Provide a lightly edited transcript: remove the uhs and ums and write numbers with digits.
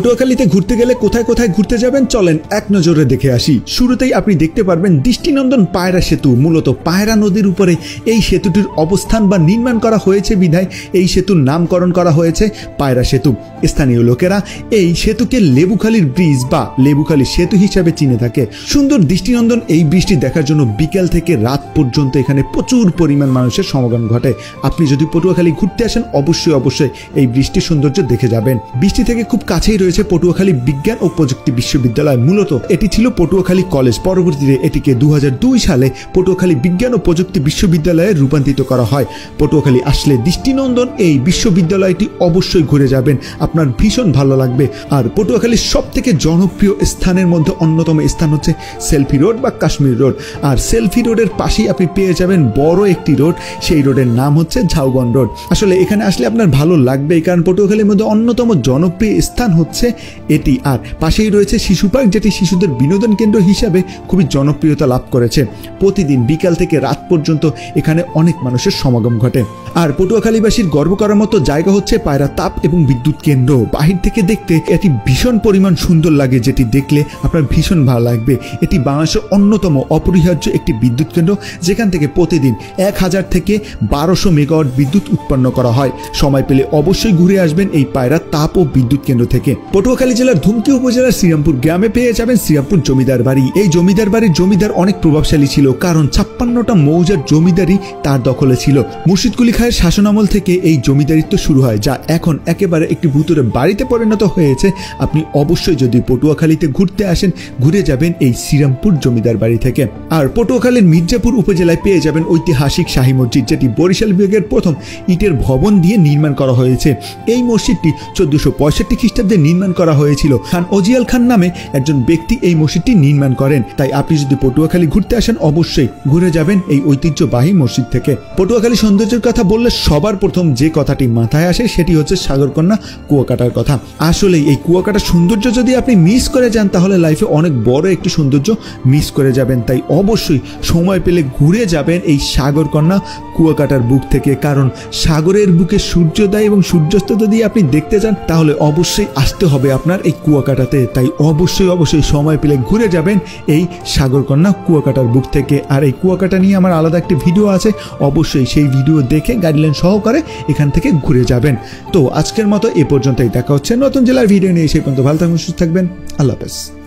পটুয়াখালীতে ঘুরতে গেলে কোথায় কোথায় ঘুরতে যাবেন চলেন এক নজরে দেখে আসি। শুরুতেই আপনি দেখতে পারবেন দৃষ্টিনন্দন পায়রা সেতু। মূলত পায়রা নদীর উপরে এই সেতুটির অবস্থান বা নির্মাণ করা হয়েছে বিধায় এই সেতুর নামকরণ করা হয়েছে পায়রা সেতু। স্থানীয় লোকেরা এই সেতুকে লেবুখালীর ব্রিজ বা লেবুখালী সেতু হিসাবে চিনে থাকে। সুন্দর দৃষ্টিনন্দন এই ব্রিজটি দেখার জন্য বিকেল থেকে রাত পর্যন্ত এখানে প্রচুর পরিমাণ মানুষের সমাগম ঘটে। আপনি যদি পটুয়াখালী ঘুরতে আসেন অবশ্যই এই ব্রিজটির সৌন্দর্য দেখে যাবেন। ব্রিজটি থেকে খুব কাছেই রয়েছে পটুয়াখালী বিজ্ঞান ও প্রযুক্তি বিশ্ববিদ্যালয়। মূলত এটি ছিল পটুয়াখালী কলেজ, পরবর্তীতে এটিকে 2002 সালে পটুয়াখালী বিজ্ঞান ও প্রযুক্তি বিশ্ববিদ্যালয়ে রূপান্তরিত করা হয়। পটুয়াখালী আসলে দৃষ্টিনন্দন এই বিশ্ববিদ্যালয়টি অবশ্যই ঘুরে যাবেন, আপনার ভীষণ ভালো লাগবে। আর পটুয়াখালীর সব থেকে জনপ্রিয় স্থানের মধ্যে অন্যতম স্থান হচ্ছে সেলফি রোড বা কাশ্মীর রোড। আর সেলফি রোডের পাশেই আপনি পেয়ে যাবেন বড় একটি রোড, সেই রোডের নাম হচ্ছে ঝাউবন রোড। আসলে এখানে আসলে আপনার ভালো লাগবেই, কারণ পটুয়াখালীর মধ্যে অন্যতম জনপ্রিয় স্থান হচ্ছে এটি। আর পাশেই রয়েছে শিশু পার্ক, যেটি শিশুদের বিনোদন কেন্দ্র হিসাবে খুবই জনপ্রিয়তা লাভ করেছে। প্রতিদিন বিকাল থেকে রাত পর্যন্ত এখানে অনেক মানুষের সমাগম ঘটে। আর পটুয়াখালীবাসীর গর্ব করার মতো জায়গা হচ্ছে পায়রা তাপ এবং বিদ্যুৎ কেন্দ্র। বাহির থেকে দেখতে এটি ভীষণ পরিমাণ সুন্দর লাগে, যেটি দেখলে আপনার ভীষণ ভালো লাগবে। এটি বাংলাদেশের অন্যতম অপরিহার্য একটি বিদ্যুৎ কেন্দ্র, যেখান থেকে প্রতিদিন 1000 থেকে 1200 মেগাওয়াট বিদ্যুৎ উৎপন্ন করা হয়। সময় পেলে অবশ্যই ঘুরে আসবেন এই পায়রা তাপ ও বিদ্যুৎ কেন্দ্র থেকে। পটুয়াখালী জেলার ধুমকি উপজেলার শ্রীরামপুর গ্রামে পেয়ে যাবেন শ্রীরামপুর জমিদার বাড়ি। এই জমিদার বাড়ির জমিদার অনেক প্রভাবশালী ছিল, কারণ 56টা মৌজার জমিদারি তার দখলে ছিল। মুর্শিদ কুলি খায়ের শাসনামল থেকে এই জমিদারিত্ব শুরু হয়, যা এখন একেবারে একটি ভূতুরে বাড়িতে পরিণত হয়েছে। আপনি অবশ্যই যদি পটুয়াখালীতে ঘুরতে আসেন ঘুরে যাবেন এই শ্রীরামপুর জমিদার বাড়ি থেকে। আর পটুয়াখালীর মির্জাপুর উপজেলায় পেয়ে যাবেন ঐতিহাসিক শাহী মসজিদ, যেটি বরিশাল বিভাগের প্রথম ইটের ভবন দিয়ে নির্মাণ করা হয়েছে। এই মসজিদটি 1465 খ্রিস্টাব্দে নির্মাণ করা হয়েছিল। খান ওজিয়াল খান নামে একজন ব্যক্তি এই মসজিদটি নির্মাণ করেন। তাই আপনি যদি পটুয়াখালী ঘুরতে আসেন অবশ্যই ঘুরে যাবেন এই ঐতিহ্যবাহী মসজিদ থেকে। পটুয়াখালী সৌন্দর্যের কথা বললে সবার প্রথম যে কথাটি মাথায় আসে সেটি হচ্ছে সাগরকন্যা কুয়াকাটার কথা। আসলে এই কুয়াকাটার সৌন্দর্য যদি আপনি মিস করে যান তাহলে লাইফে অনেক বড় একটি সৌন্দর্য মিস করে যাবেন। তাই অবশ্যই সময় পেলে ঘুরে যাবেন এই সাগরকন্যা কুয়াকাটার বুক থেকে, কারণ সাগরের বুকে সূর্যোদয় এবং সূর্যাস্ত যদি আপনি দেখতে চান তাহলে অবশ্যই আসতে হবে আপনার এই কুয়াকাটাতে। তাই অবশ্যই সময় পেলে ঘুরে যাবেন এই সাগরকন্যা কুয়াকাটার বুক থেকে। আর এই কুয়াকাটা নিয়ে আমার আলাদা একটি ভিডিও আছে, অবশ্যই সেই ভিডিও দেখে গাইডলাইন সহকারে এখান থেকে ঘুরে যাবেন। তো আজকের মতো এ পর্যন্তই, দেখা হচ্ছে নতুন জেলার ভিডিও নিয়ে। সেই পর্যন্ত ভালো থাকবেন, সুস্থ থাকবেন, আল্লাহ হাফেজ।